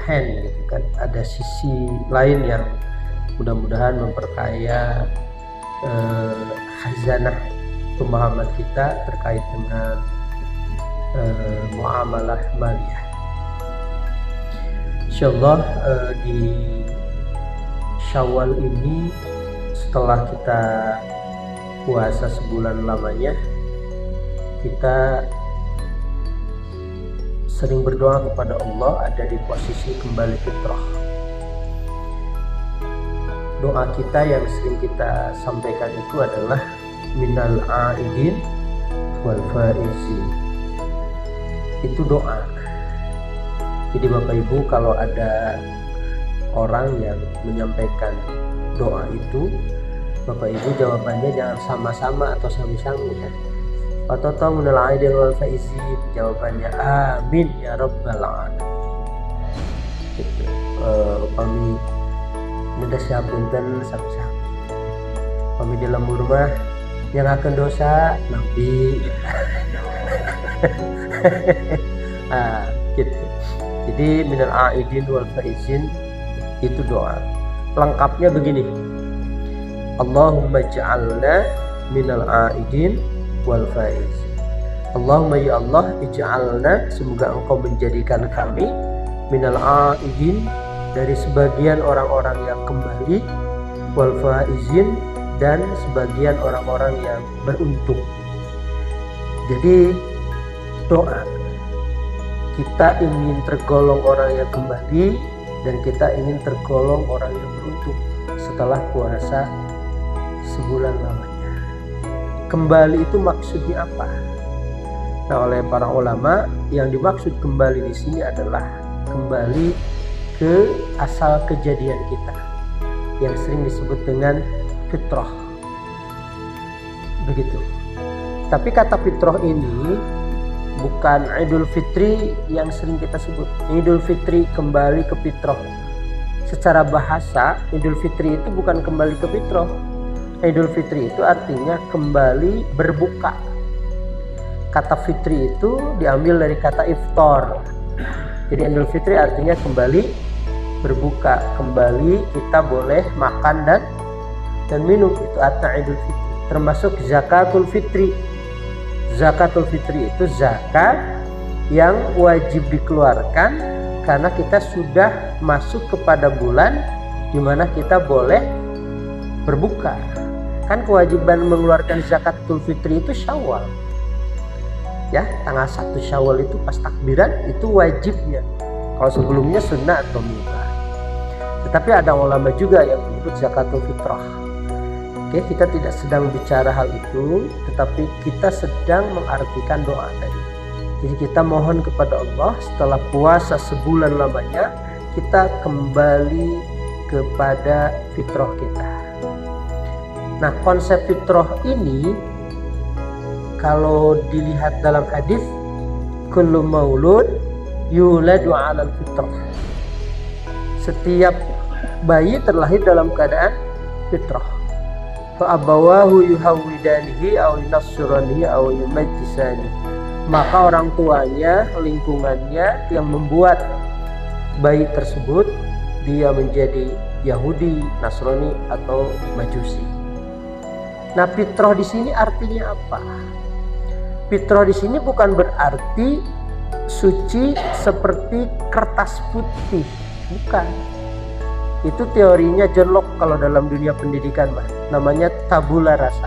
hand gitu kan, ada sisi lain yang mudah-mudahan memperkaya khazanah pemahaman kita terkait dengan muamalah maliyah. Insyaallah di Syawal ini setelah kita puasa sebulan lamanya, kita sering berdoa kepada Allah ada di posisi kembali fitrah. Doa kita yang sering kita sampaikan itu adalah minal aidin wal faizin. Itu doa. Jadi Bapak Ibu, kalau ada orang yang menyampaikan doa itu, Bapak Ibu jawabannya jangan sama-sama atau sami-sami ya. Atau minal aidin wal faizin, jawabannya amin ya rabbal alamin. Gitu. Kami minta siapunten sami-sami. Kami di lembur mah yang akan dosa nabi. Gitu. Jadi minal aidin wal faizin itu doa. Lengkapnya begini. Allahumma ja'alna minal aidin wal faizin. Allahumma ya Allah ij'alna, semoga Engkau menjadikan kami minal aidin, dari sebagian orang-orang yang kembali, wal faizin, dan sebagian orang-orang yang beruntung. Jadi doa, kita ingin tergolong orang yang kembali dan kita ingin tergolong orang yang beruntung setelah puasa sebulan lamanya. Kembali itu maksudnya apa? Nah, oleh para ulama, yang dimaksud kembali di sini adalah kembali ke asal kejadian kita yang sering disebut dengan fitrah. Begitu. Tapi kata fitrah ini bukan Idul Fitri yang sering kita sebut. Idul Fitri kembali ke fitrah. Secara bahasa, Idul Fitri itu bukan kembali ke fitrah. Idul Fitri itu artinya kembali berbuka. Kata fitri itu diambil dari kata iftar. Jadi Idul Fitri artinya kembali berbuka, kembali kita boleh makan dan minum. Itu artinya Idul Fitri. Termasuk zakatul fitri. Zakatul fitri itu zakat yang wajib dikeluarkan karena kita sudah masuk kepada bulan di mana kita boleh berbuka. Kan kewajiban mengeluarkan zakatul fitri itu Syawal. Ya, tanggal 1 Syawal itu pas takbiran itu wajibnya. Kalau sebelumnya sunnah atau mubah. Tetapi ada ulama juga yang menyebut zakatul fitrah. Oke, kita tidak sedang bicara hal itu, tetapi kita sedang mengartikan doa tadi. Jadi kita mohon kepada Allah setelah puasa sebulan lamanya, kita kembali kepada fitrah kita. Nah, konsep fitrah ini kalau dilihat dalam hadis, kullu maulud yuladu 'alal fitrah. Setiap bayi terlahir dalam keadaan fitrah. Fa abawahu yuhawidanihi aw yunassuranihi aw yumajjisani. Maka orang tuanya, lingkungannya yang membuat bayi tersebut dia menjadi Yahudi, Nasrani atau Majusi. Nah, fitrah di sini artinya apa? Fitrah di sini bukan berarti suci seperti kertas putih, bukan. Itu teorinya John Locke kalau dalam dunia pendidikan, namanya tabula rasa.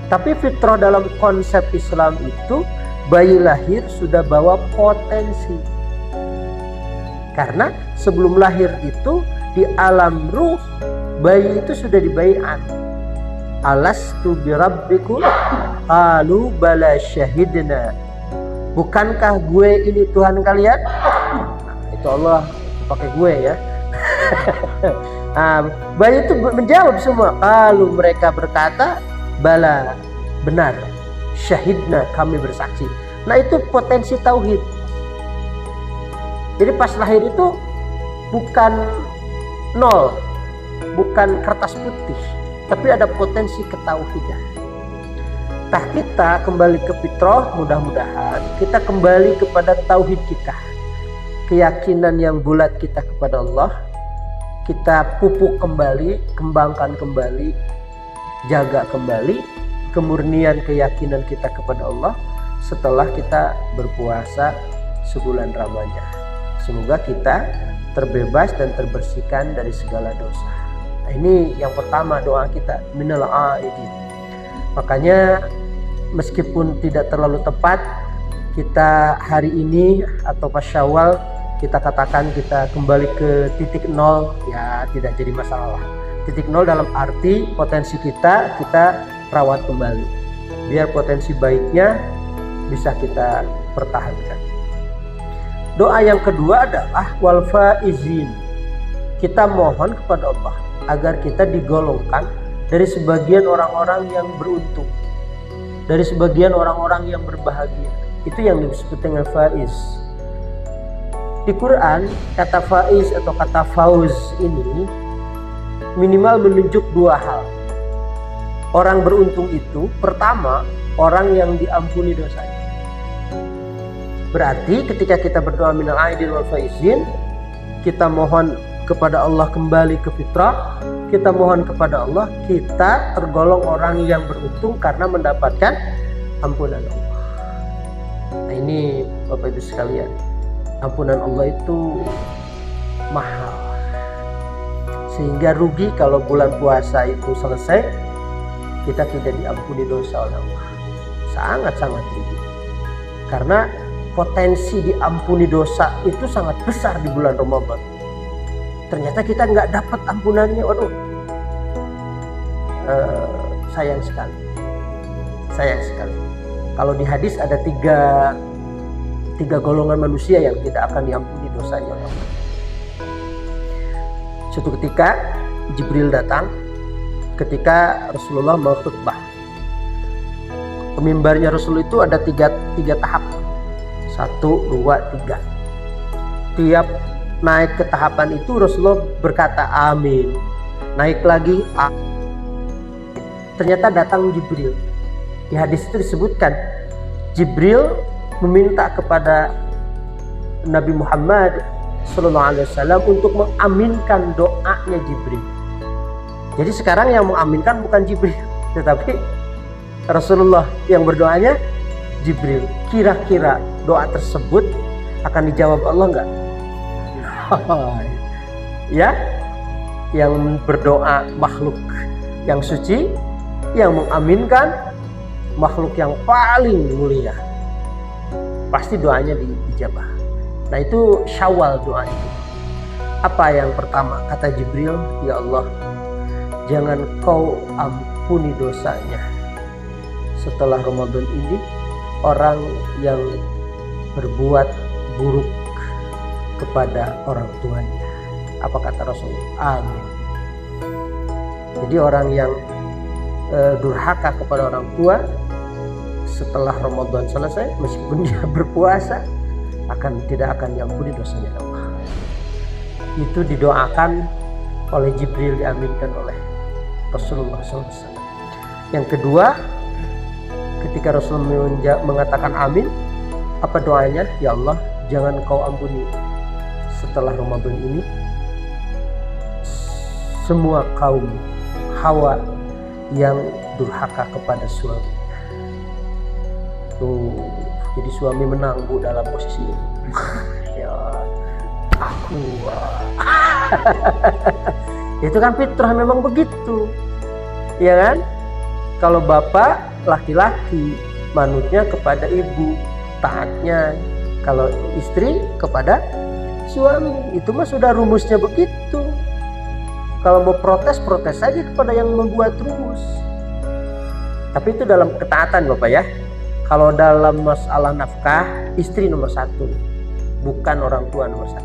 Tapi fitrah dalam konsep Islam itu bayi lahir sudah bawa potensi. Karena sebelum lahir itu di alam ruh bayi itu sudah dibai'at. Alastu birabbikum qalu bala syahidna. Bukankah gue ini Tuhan kalian? Itu Allah pakai gue ya. Bayi itu menjawab semua. Kalau mereka berkata bala, benar, syahidna, kami bersaksi. Nah, itu potensi tauhid. Jadi pas lahir itu bukan nol, bukan kertas putih, tapi ada potensi ketauhidan. Nah, kita kembali ke fitrah, mudah-mudahan kita kembali kepada tauhid kita. keyakinan yang bulat kita kepada Allah, kita pupuk kembali, kembangkan kembali, jaga kembali kemurnian keyakinan kita kepada Allah setelah kita berpuasa sebulan Ramadan. Semoga kita terbebas dan terbersihkan dari segala dosa. Nah, ini yang pertama doa kita, minal aidin. Makanya meskipun tidak terlalu tepat, kita hari ini atau pas Syawal kita katakan kita kembali ke titik nol, ya tidak jadi masalah. Titik nol dalam arti potensi kita rawat kembali, biar potensi baiknya bisa kita pertahankan. Doa yang kedua adalah wal faizin. Kita mohon kepada Allah agar kita digolongkan dari sebagian orang-orang yang beruntung, dari sebagian orang-orang yang berbahagia. Itu yang disebut dengan faiz. Di Quran kata faiz atau kata fauz ini minimal menunjuk dua hal. Orang beruntung itu pertama orang yang diampuni dosanya. Berarti ketika kita berdoa minal aidin wal faizin, kita mohon kepada Allah kembali ke fitrah, kita mohon kepada Allah kita tergolong orang yang beruntung karena mendapatkan ampunan Allah. Nah ini Bapak Ibu sekalian, ampunan Allah itu mahal, sehingga rugi kalau bulan puasa itu selesai kita tidak diampuni dosa oleh Allah. Sangat-sangat rugi, karena potensi diampuni dosa itu sangat besar di bulan Ramadan. Ternyata kita nggak dapat ampunannya, waduh, sayang sekali. Kalau di hadis ada tiga golongan manusia yang tidak akan diampuni dosanya oleh Allah. Suatu ketika Jibril datang ketika Rasulullah mau khutbah. Mimbarnya Rasul itu ada tiga tahap. 1, 2, 3. Tiap naik ke tahapan itu Rasulullah berkata amin. Naik lagi amin. Ternyata datang Jibril. Di hadis itu disebutkan Jibril meminta kepada Nabi Muhammad SAW untuk mengaminkan doanya Jibril. Jadi sekarang yang mengaminkan bukan Jibril, tetapi Rasulullah yang berdoanya Jibril. Kira-kira doa tersebut akan dijawab Allah enggak? Ya, yang berdoa makhluk yang suci, yang mengaminkan makhluk yang paling mulia, pasti doanya dijabah. Nah itu Syawal doa itu. Apa yang pertama kata Jibril? Ya Allah, jangan kau ampuni dosanya setelah Ramadan ini orang yang berbuat buruk kepada orang tuanya. Apa kata Rasulullah? Amin. Jadi orang yang durhaka kepada orang tua setelah Ramadan selesai, meskipun dia berpuasa, tidak akan diampuni dosanya Allah. Itu didoakan oleh Jibril, diaminkan oleh Rasulullah SAW. Yang kedua, ketika Rasulullah mengatakan amin, apa doanya? Ya Allah, jangan kau ampuni setelah Ramadan ini semua kaum Hawa yang durhaka kepada suami. Tuh, jadi suami menang Bu dalam posisi ini. Ya, aku. Itu kan fitrah memang begitu. Ya kan? Kalau bapak laki-laki manutnya kepada ibu, taatnya. Kalau istri kepada suami, itu mah sudah rumusnya begitu. Kalau mau protes, protes saja kepada yang membuat rumus. Tapi itu dalam ketaatan Bapak ya. Kalau dalam masalah nafkah, istri nomor 1, bukan orang tua nomor 1.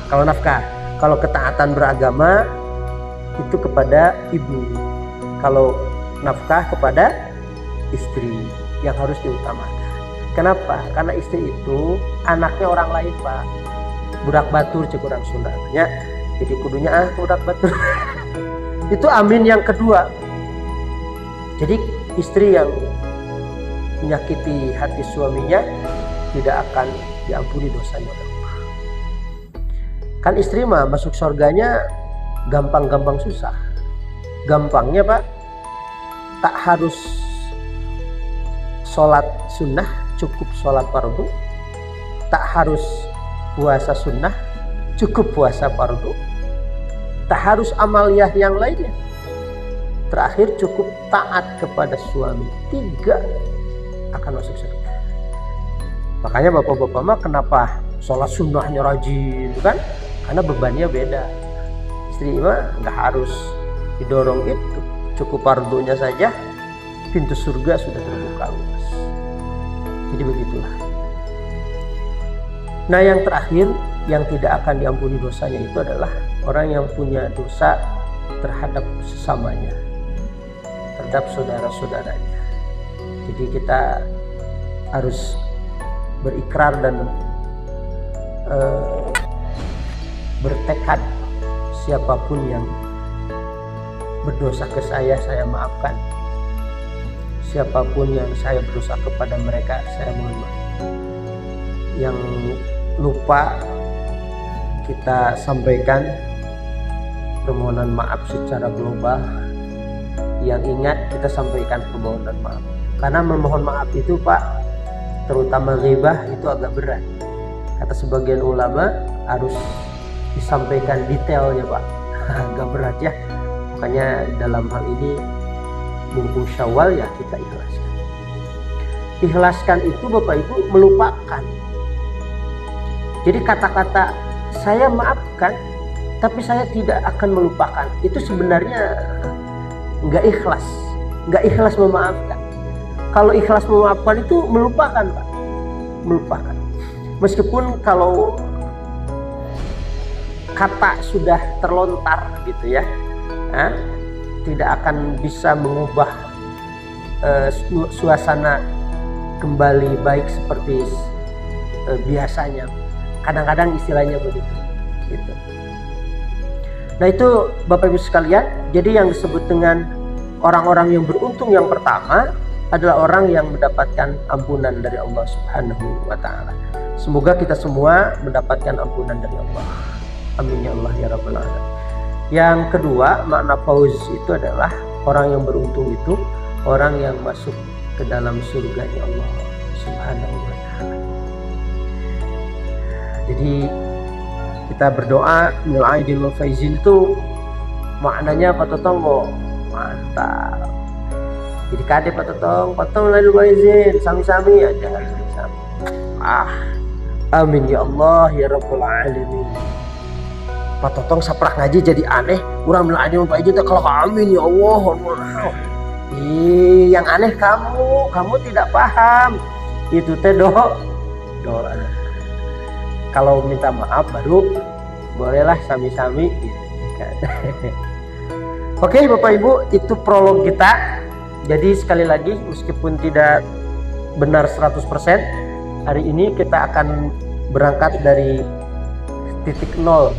Kalau nafkah, kalau ketaatan beragama itu kepada ibu. Kalau nafkah kepada istri yang harus diutamakan. Kenapa? Karena istri itu anaknya orang lain Pak. Budak batur cek orang Sunda. Ya, jadi kudunya budak batur. Itu amin yang kedua. Jadi istri yang menyakiti hati suaminya tidak akan diampuni dosanya oleh Allah. Kan istri mah masuk surganya gampang-gampang susah. Gampangnya Pak, tak harus sholat sunnah, cukup sholat fardu. Tak harus puasa sunnah, cukup puasa fardu. Tak harus amaliyah yang lainnya. Terakhir cukup taat kepada suami. 3 akan masuk surga. Makanya bapak-bapak mah kenapa sholat sunnahnya rajin kan? Karena bebannya beda. Istri mah nggak harus didorong itu, cukup fardunya saja pintu surga sudah terbuka luas. Jadi begitulah. Nah yang terakhir yang tidak akan diampuni dosanya itu adalah orang yang punya dosa terhadap sesamanya, terhadap saudara-saudaranya. Jadi kita harus berikrar dan bertekad, siapapun yang berdosa ke saya maafkan. Siapapun yang saya berdosa kepada mereka, saya mohon maaf. Yang lupa kita sampaikan permohonan maaf secara global. Yang ingat kita sampaikan permohonan maaf. Karena memohon maaf itu Pak, terutama ghibah itu agak berat. Kata sebagian ulama harus disampaikan detailnya Pak. Agak berat ya. Makanya dalam hal ini mumpung Syawal ya kita ikhlaskan. Ikhlaskan itu Bapak Ibu melupakan. Jadi kata-kata saya maafkan tapi saya tidak akan melupakan, itu sebenarnya nggak ikhlas. Nggak ikhlas memaafkan. Kalau ikhlas memaafkan itu melupakan Pak. Melupakan. Meskipun kalau kata sudah terlontar gitu ya, tidak akan bisa mengubah suasana kembali baik seperti biasanya. Kadang-kadang istilahnya begitu. Gitu. Nah itu Bapak Ibu sekalian, jadi yang disebut dengan orang-orang yang beruntung yang pertama adalah orang yang mendapatkan ampunan dari Allah Subhanahu wa Ta'ala. Semoga kita semua mendapatkan ampunan dari Allah. Amin ya Allah ya Rabbal Alamin. Yang kedua, makna fauz itu adalah orang yang beruntung itu orang yang masuk ke dalam surganya Allah Subhanahu wa Ta'ala. Jadi kita berdoa minal aidin wal faizin itu maknanya Pak Totong, mantap. Jadi kade Pak Totong lalu faizin sami-sami aja sami-sami. Amin ya Allah ya Rabbal Alamin. Pak Totong saprak ngaji jadi aneh, urang minal aidin wal faizin kalau amin ya Allah. Yang aneh kamu tidak paham. Itu teh doa. Kalau minta maaf baru bolehlah sami-sami gitu. Oke Bapak Ibu, itu prolog kita. Jadi sekali lagi meskipun tidak benar 100%, hari ini kita akan berangkat dari titik nol